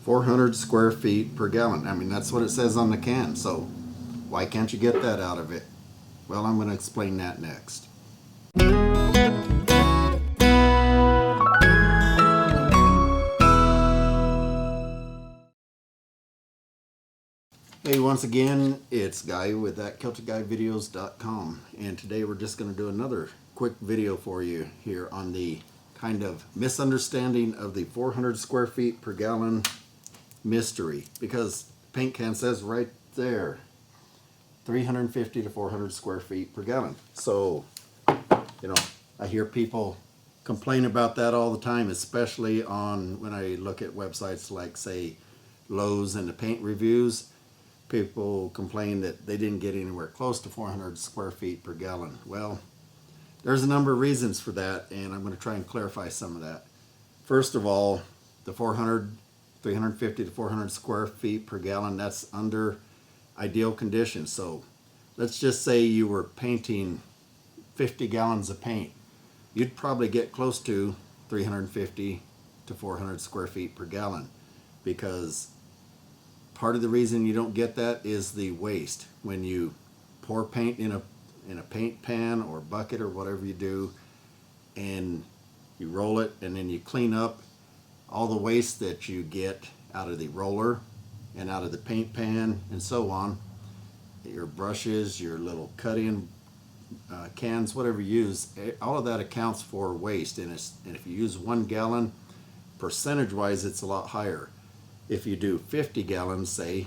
400 square feet per gallon. I mean, that's what it says on the can, so why can't you get that out of it? Well, I'm going to explain that next. Hey, once again, it's Guy with that KiltedGuyVideos.com, and today we're just going to do another quick video for you here on the kind of misunderstanding of the 400 square feet per gallon mystery, because the paint can says right there 350 to 400 square feet per gallon. So, you know, I hear people complain about that all the time, especially on when I look at websites like, say, Lowe's and the paint reviews. People complain that they didn't get anywhere close to 400 square feet per gallon. Well, there's a number of reasons for that, and I'm going to try and clarify some of that. First of all, the 350 to 400 square feet per gallon, that's under ideal conditions. So let's just say you were painting 50 gallons of paint. You'd probably get close to 350 to 400 square feet per gallon, because part of the reason you don't get that is the waste. When you pour paint in a paint pan or bucket or whatever you do, and you roll it and then you clean up all the waste that you get out of the roller and out of the paint pan and so on, your brushes, your little cut-in cans, whatever you use, all of that accounts for waste. And if you use 1 gallon, percentage-wise, it's a lot higher. If you do 50 gallons, say,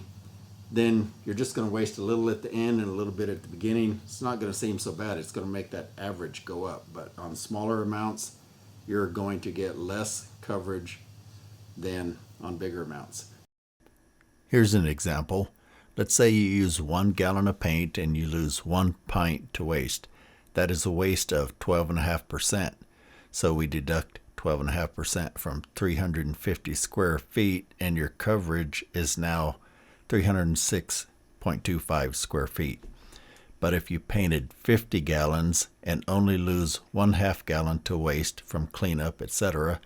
then you're just going to waste a little at the end and a little bit at the beginning. It's not going to seem so bad. It's going to make that average go up. But on smaller amounts, you're going to get less coverage than on bigger amounts. Here's an example. Let's say you use 1 gallon of paint and you lose 1 pint to waste. That is a waste of 12.5%. So we deduct 12.5% from 350 square feet, and your coverage is now 306.25 square feet. But if you painted 50 gallons and only lose 1/2 gallon to waste from cleanup, etc.,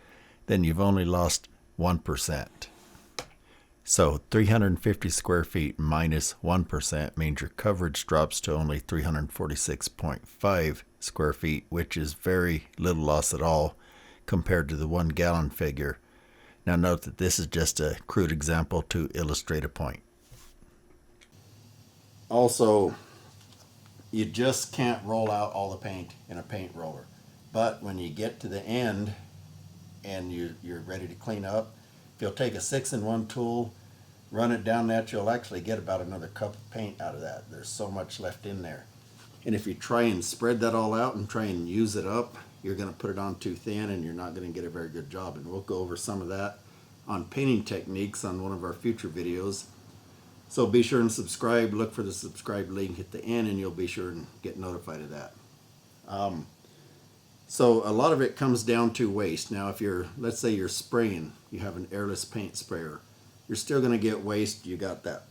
then you've only lost 1%. So 350 square feet minus 1% means your coverage drops to only 346.5 square feet, which is very little loss at all compared to the 1 gallon figure. Now note that this is just a crude example to illustrate a point. Also, you just can't roll out all the paint in a paint roller. But when you get to the end and you're ready to clean up, if you'll take a 6-in-1 tool, run it down that, you'll actually get about another cup of paint out of that. There's so much left in there. And if you try and spread that all out and try and use it up, you're going to put it on too thin and you're not going to get a very good job. And we'll go over some of that on painting techniques on one of our future videos. So be sure and subscribe. Look for the subscribe link at the end and you'll be sure and get notified of that. So a lot of it comes down to waste. Now if let's say you're spraying, you have an airless paint sprayer, you're still going to get waste. You got that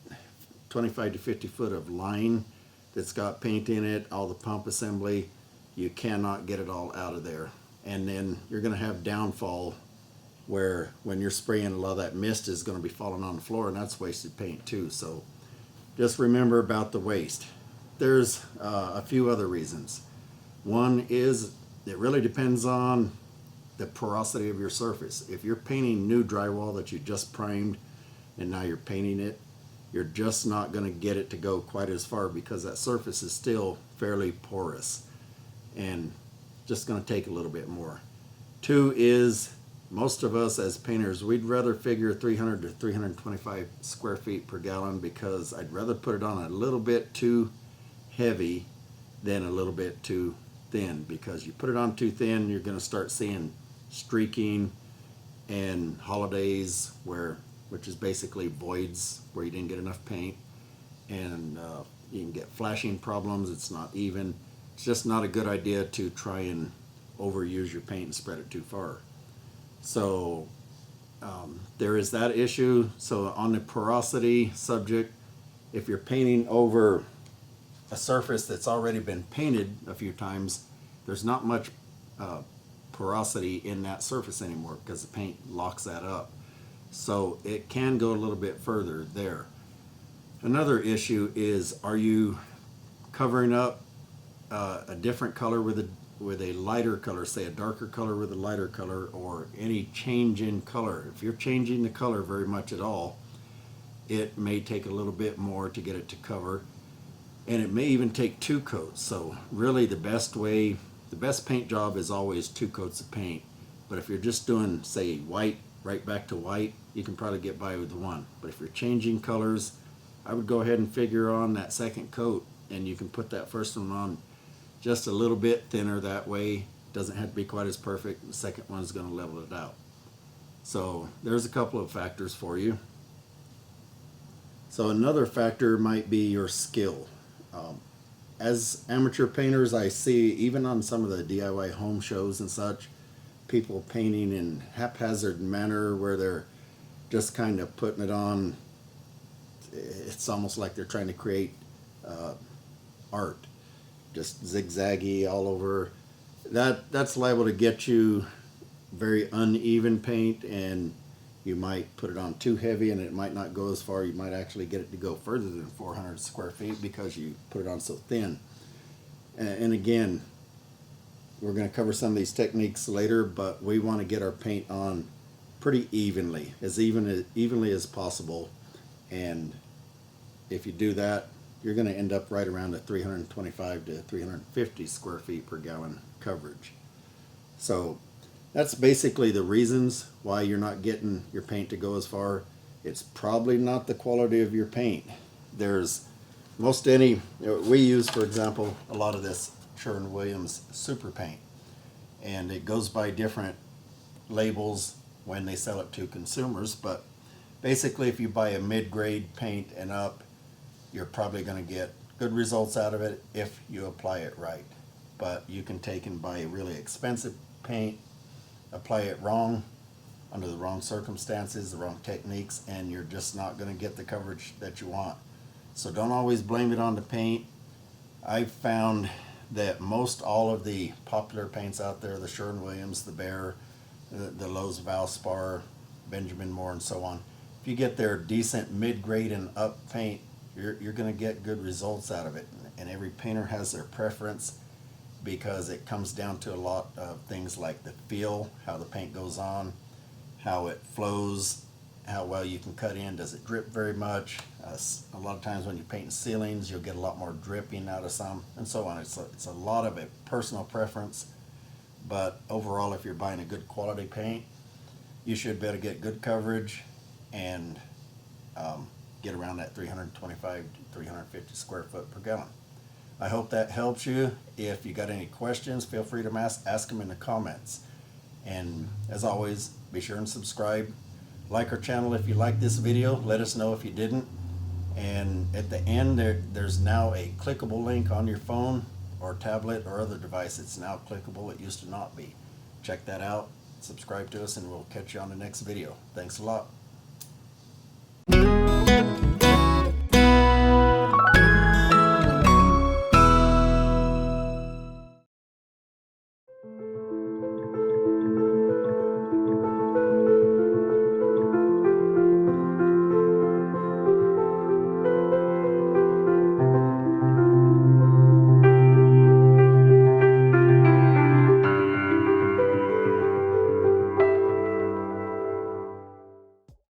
25 to 50 foot of line that's got paint in it, all the pump assembly. You cannot get it all out of there. And then you're going to have downfall where when you're spraying, a lot of that mist is going to be falling on the floor, and that's wasted paint too. So just remember about the waste. There's a few other reasons. One is it really depends on the porosity of your surface. If you're painting new drywall that you just primed and now you're painting it, you're just not going to get it to go quite as far because that surface is still fairly porous and just going to take a little bit more. 2 is most of us as painters, we'd rather figure 300 to 325 square feet per gallon, because I'd rather put it on a little bit too heavy than a little bit too thin, because you put it on too thin, you're going to start seeing streaking and holidays which is basically voids where you didn't get enough paint, and you can get flashing problems. It's not even. It's just not a good idea to try and overuse your paint and spread it too far. So there is that issue. So on the porosity subject, if you're painting over a surface that's already been painted a few times, there's not much porosity in that surface anymore because the paint locks that up. So it can go a little bit further there. Another issue is, are you covering up a different color with a lighter color, say a darker color with a lighter color, or any change in color? If you're changing the color very much at all, it may take a little bit more to get it to cover, and it may even take 2 coats. So really the best paint job is always 2 coats of paint. But if you're just doing, say, white right back to white, you can probably get by with 1. But if you're changing colors, I would go ahead and figure on that 2nd coat, and you can put that first one on just a little bit thinner. That way it doesn't have to be quite as perfect. The second one's going to level it out. So there's a couple of factors for you. So another factor might be your skill. As amateur painters, I see even on some of the DIY home shows and such, people painting in haphazard manner where they're just kind of putting it on. It's almost like they're trying to create art, just zigzaggy all over. That's liable to get you very uneven paint, and you might put it on too heavy and it might not go as far. You might actually get it to go further than 400 square feet because you put it on so thin. And again, we're going to cover some of these techniques later, but we want to get our paint on pretty evenly, as evenly as possible. And if you do that, you're going to end up right around a 325 to 350 square feet per gallon coverage. So that's basically the reasons why you're not getting your paint to go as far. It's probably not the quality of your paint. There's we use, for example, a lot of this Sherwin-Williams super paint, and it goes by different labels when they sell it to consumers, but basically if you buy a mid-grade paint and up, you're probably going to get good results out of it if you apply it right. But you can take and buy a really expensive paint, apply it wrong, under the wrong circumstances, the wrong techniques, and you're just not going to get the coverage that you want. So don't always blame it on the paint. I've found that most all of the popular paints out there, the Sherwin-Williams, the Behr, the Lowe's Valspar, Benjamin Moore, and so on, if you get their decent mid-grade and up paint, you're going to get good results out of it. And every painter has their preference, because it comes down to a lot of things like the feel, how the paint goes on, how it flows, how well you can cut in, does it drip very much. A lot of times when you're painting ceilings, you'll get a lot more dripping out of some, and so on. It's a lot of a personal preference, but overall, if you're buying a good quality paint, you should be able to get good coverage and get around that 325 to 350 square foot per gallon. I hope that helps you. If you got any questions, feel free to ask them in the comments. And as always, be sure and subscribe. Like our channel if you like this video. Let us know if you didn't. And at the end, there's now a clickable link on your phone or tablet or other device. It's now clickable. It used to not be. Check that out. Subscribe to us, and we'll catch you on the next video. Thanks a lot.